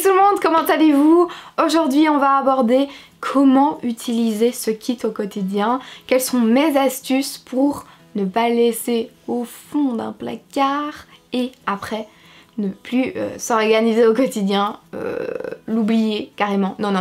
tout le monde, comment allez-vous? Aujourd'hui on va aborder comment utiliser ce kit au quotidien, quelles sont mes astuces pour ne pas laisser au fond d'un placard et après ne plus s'organiser au quotidien, l'oublier carrément. Non,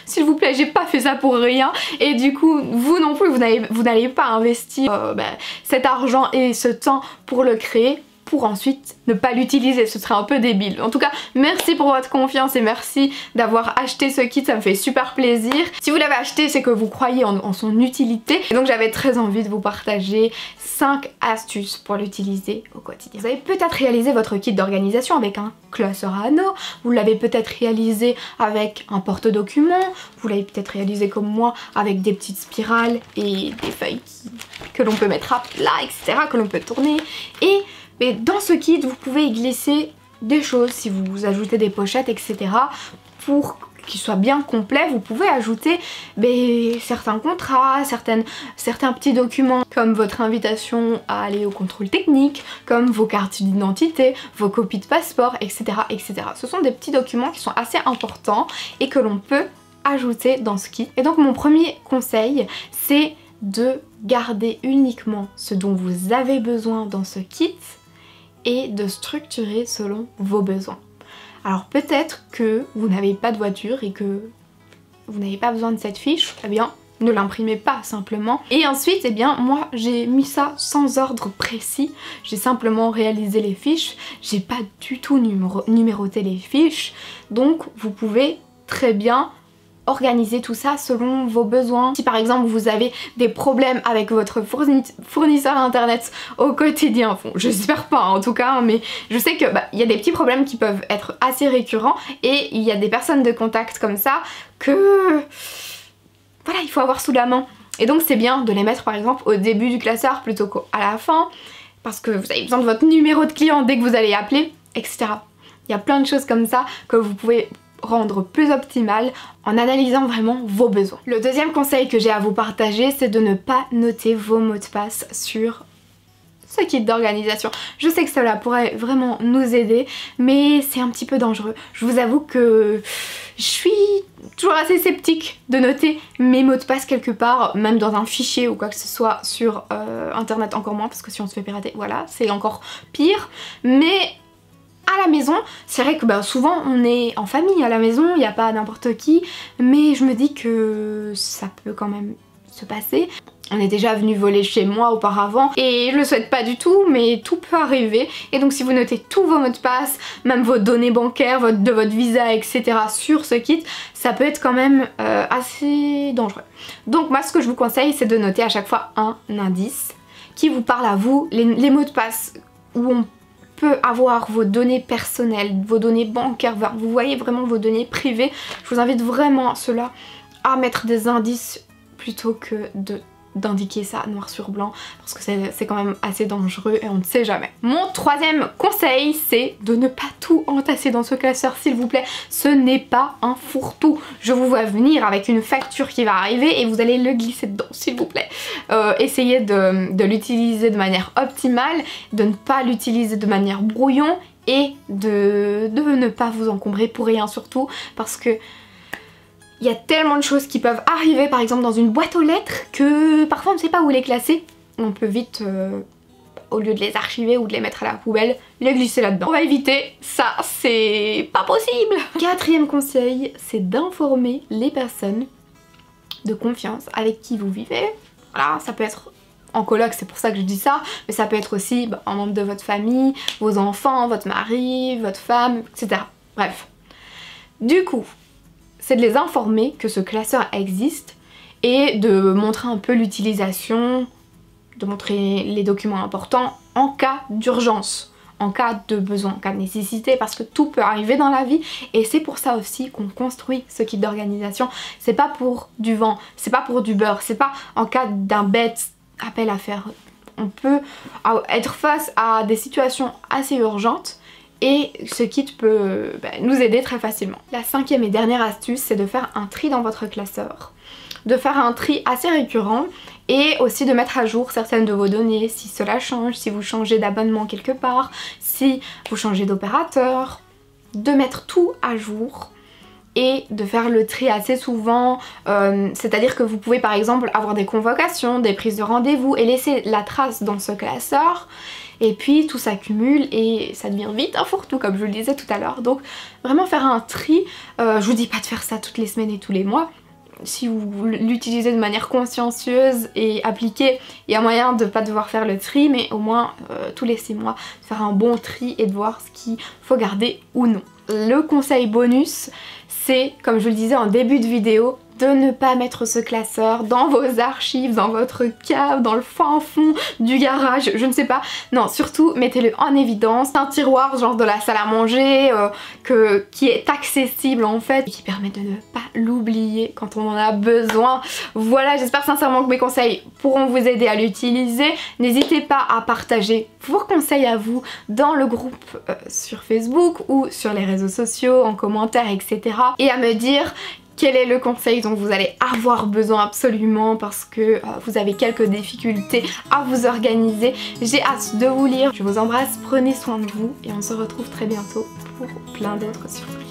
s'il vous plaît, j'ai pas fait ça pour rien et du coup vous non plus, vous n'allez pas investir cet argent et ce temps pour le créer pour ensuite ne pas l'utiliser, ce serait un peu débile. En tout cas, merci pour votre confiance et merci d'avoir acheté ce kit, ça me fait super plaisir. Si vous l'avez acheté, c'est que vous croyez en son utilité. Et donc j'avais très envie de vous partager 5 astuces pour l'utiliser au quotidien. Vous avez peut-être réalisé votre kit d'organisation avec un classeur à anneaux, vous l'avez peut-être réalisé avec un porte-documents, vous l'avez peut-être réalisé comme moi avec des petites spirales et des feuilles que l'on peut mettre à plat, etc., que l'on peut tourner. Mais dans ce kit, vous pouvez y glisser des choses, si vous ajoutez des pochettes, etc. Pour qu'il soit bien complet, vous pouvez ajouter certains contrats, certains petits documents comme votre invitation à aller au contrôle technique, comme vos cartes d'identité, vos copies de passeport, etc., etc. Ce sont des petits documents qui sont assez importants et que l'on peut ajouter dans ce kit. Et donc mon premier conseil, c'est de garder uniquement ce dont vous avez besoin dans ce kit et de structurer selon vos besoins. Alors peut-être que vous n'avez pas de voiture et que vous n'avez pas besoin de cette fiche, eh bien ne l'imprimez pas simplement. Et ensuite, eh bien moi j'ai mis ça sans ordre précis, j'ai simplement réalisé les fiches, j'ai pas du tout numéroté les fiches, donc vous pouvez très bien organiser tout ça selon vos besoins. Si par exemple vous avez des problèmes avec votre fournisseur internet au quotidien, bon, j'espère pas en tout cas, mais je sais que y a des petits problèmes qui peuvent être assez récurrents et il y a des personnes de contact comme ça que voilà, il faut avoir sous la main. Et donc c'est bien de les mettre par exemple au début du classeur plutôt qu'à la fin, parce que vous avez besoin de votre numéro de client dès que vous allez appeler, etc. Il y a plein de choses comme ça que vous pouvez rendre plus optimal en analysant vraiment vos besoins. Le deuxième conseil que j'ai à vous partager, c'est de ne pas noter vos mots de passe sur ce kit d'organisation. Je sais que cela pourrait vraiment nous aider, mais c'est un petit peu dangereux. Je vous avoue que je suis toujours assez sceptique de noter mes mots de passe quelque part, même dans un fichier ou quoi que ce soit sur internet, encore moins, parce que si on se fait pirater, voilà, c'est encore pire. Mais à la maison, c'est vrai que souvent on est en famille à la maison, il n'y a pas n'importe qui, mais je me dis que ça peut quand même se passer. On est déjà venu voler chez moi auparavant et je le souhaite pas du tout, mais tout peut arriver. Et donc si vous notez tous vos mots de passe, même vos données bancaires, de votre visa, etc. sur ce kit, ça peut être quand même assez dangereux. Donc moi ce que je vous conseille, c'est de noter à chaque fois un indice qui vous parle à vous, les mots de passe où on peut avoir vos données personnelles, vos données bancaires, vous voyez vraiment vos données privées. Je vous invite vraiment cela à mettre des indices plutôt que d'indiquer ça noir sur blanc, parce que c'est quand même assez dangereux et on ne sait jamais. Mon troisième conseil, c'est de ne pas tout entasser dans ce classeur, s'il vous plaît. Ce n'est pas un fourre-tout. Je vous vois venir avec une facture qui va arriver et vous allez le glisser dedans, s'il vous plaît. Essayez de l'utiliser de manière optimale, de ne pas l'utiliser de manière brouillon et de ne pas vous encombrer pour rien surtout, parce que il y a tellement de choses qui peuvent arriver par exemple dans une boîte aux lettres que parfois on ne sait pas où les classer. On peut vite, au lieu de les archiver ou de les mettre à la poubelle, les glisser là-dedans. On va éviter ça, c'est pas possible. Quatrième conseil, c'est d'informer les personnes de confiance avec qui vous vivez. Voilà, ça peut être en coloc, c'est pour ça que je dis ça, mais ça peut être aussi un membre de votre famille, vos enfants, votre mari, votre femme, etc. Bref. Du coup, c'est de les informer que ce classeur existe et de montrer un peu l'utilisation, de montrer les documents importants en cas d'urgence, en cas de besoin, en cas de nécessité, parce que tout peut arriver dans la vie et c'est pour ça aussi qu'on construit ce kit d'organisation. C'est pas pour du vent, c'est pas pour du beurre, c'est pas en cas d'un bête appel à faire. On peut être face à des situations assez urgentes et ce kit peut nous aider très facilement. La cinquième et dernière astuce, c'est de faire un tri dans votre classeur. De faire un tri assez récurrent et aussi de mettre à jour certaines de vos données si cela change, si vous changez d'abonnement quelque part, si vous changez d'opérateur, de mettre tout à jour et de faire le tri assez souvent, c'est-à-dire que vous pouvez par exemple avoir des convocations, des prises de rendez-vous et laisser la trace dans ce classeur, et puis tout s'accumule et ça devient vite un fourre-tout comme je le disais tout à l'heure. Donc vraiment faire un tri, je vous dis pas de faire ça toutes les semaines et tous les mois. Si vous l'utilisez de manière consciencieuse et appliquée, il y a moyen de ne pas devoir faire le tri, mais au moins tous les 6 mois, faire un bon tri et de voir ce qu'il faut garder ou non. Le conseil bonus, c'est, comme je le disais en début de vidéo, de ne pas mettre ce classeur dans vos archives, dans votre cave, dans le fin fond du garage, je ne sais pas. Non, surtout mettez-le en évidence, un tiroir genre de la salle à manger qui est accessible en fait, et qui permet de ne pas l'oublier quand on en a besoin. Voilà, j'espère sincèrement que mes conseils pourront vous aider à l'utiliser. N'hésitez pas à partager vos conseils à vous dans le groupe sur Facebook ou sur les réseaux sociaux, en commentaire, etc. Et à me dire quel est le conseil dont vous allez avoir besoin absolument parce que vous avez quelques difficultés à vous organiser. J'ai hâte de vous lire. Je vous embrasse, prenez soin de vous et on se retrouve très bientôt pour plein d'autres surprises.